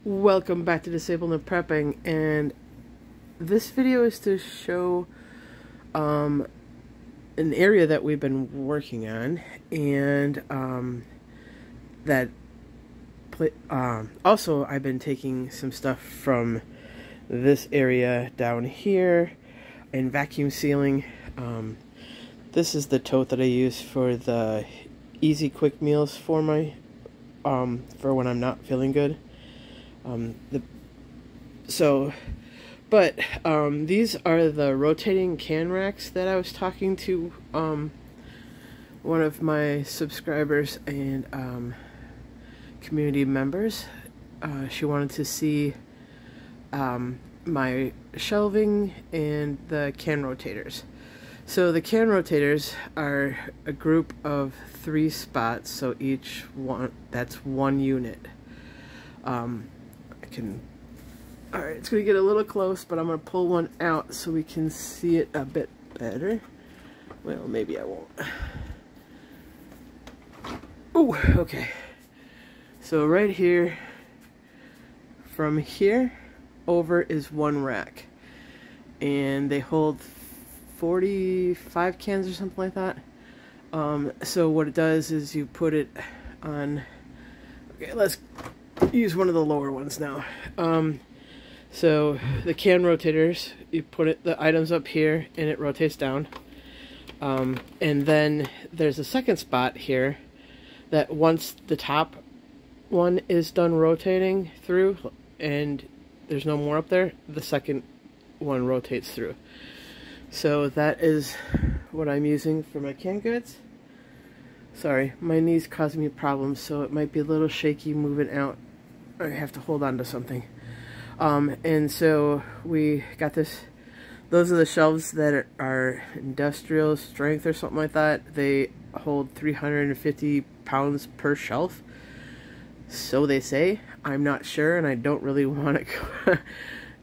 Welcome back to Disabled and Prepping, and this video is to show an area that we've been working on, and also I've been taking some stuff from this area down here and vacuum sealing. This is the tote that I use for the easy quick meals for my for when I'm not feeling good. These are the rotating can racks that I was talking to one of my subscribers and community members. She wanted to see my shelving and the can rotators. So the can rotators are a group of 3 spots, so each one, that's 1 unit. Alright, it's going to get a little close, but I'm going to pull one out so we can see it a bit better. Well, maybe I won't. Oh, okay. So right here, from here over is 1 rack. And they hold 45 cans or something like that. So what it does is you put it on... Okay, let's use one of the lower ones now. So the can rotators, you put the items up here and it rotates down. And then there's a second spot here that once the top one is done rotating through and there's no more up there, the second one rotates through. So that is what I'm using for my canned goods. Sorry, my knee's causing me problems, so it might be a little shaky moving out. I have to hold on to something. And so we got this. Those are the shelves that are industrial strength or something like that. They hold 350 pounds per shelf. So they say. I'm not sure, and I don't really want to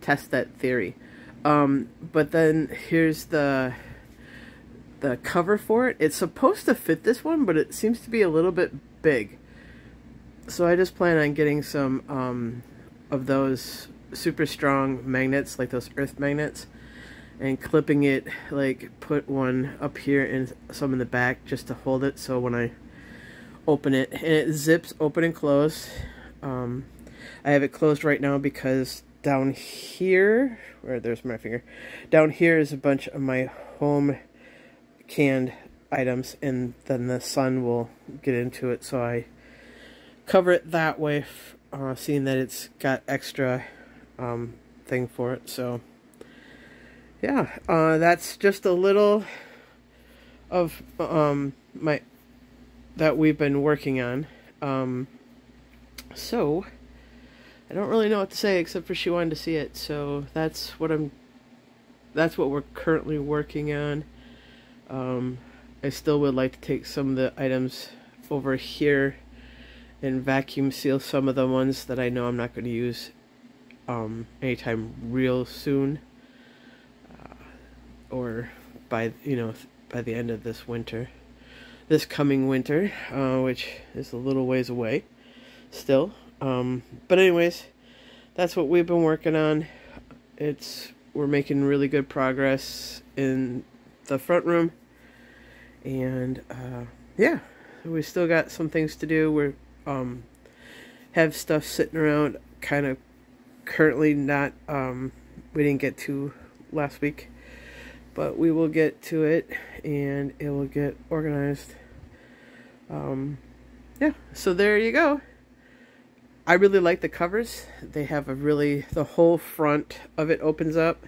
test that theory. But then here's the cover for it. It's supposed to fit this one, but it seems to be a little bit big. So I just plan on getting some of those super strong magnets, like those earth magnets, and clipping it, like put one up here and some in the back just to hold it, so when I open it, and it zips open and close. I have it closed right now because down here, where there's my finger, down here is a bunch of my home canned items, and then the sun will get into it, so I cover it that way, seeing that it's got extra thing for it. So yeah, that's just a little of that we've been working on. So I don't really know what to say except for she wanted to see it, so that's what we're currently working on. I still would like to take some of the items over here and vacuum seal some of the ones that I know I'm not going to use anytime real soon, or by the end of this winter, this coming winter, which is a little ways away still. But anyways, that's what we've been working on. We're making really good progress in the front room, and yeah, we still got some things to do. We're have stuff sitting around, kind of currently not, we didn't get to last week, but we will get to it and it will get organized. Yeah, so there you go. I really like the covers. They have the whole front of it opens up.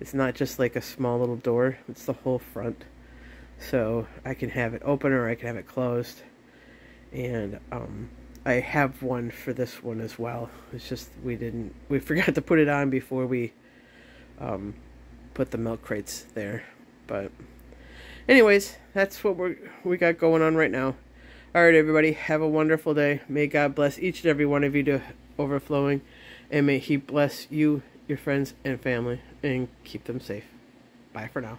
It's not just like a small little door, it's the whole front. So I can have it open or I can have it closed. And I have one for this one as well. It's just we forgot to put it on before we put the milk crates there. But anyways, that's what we got going on right now. Alright everybody, have a wonderful day. May God bless each and every one of you to overflowing, and may He bless you, your friends, and family, and keep them safe. Bye for now.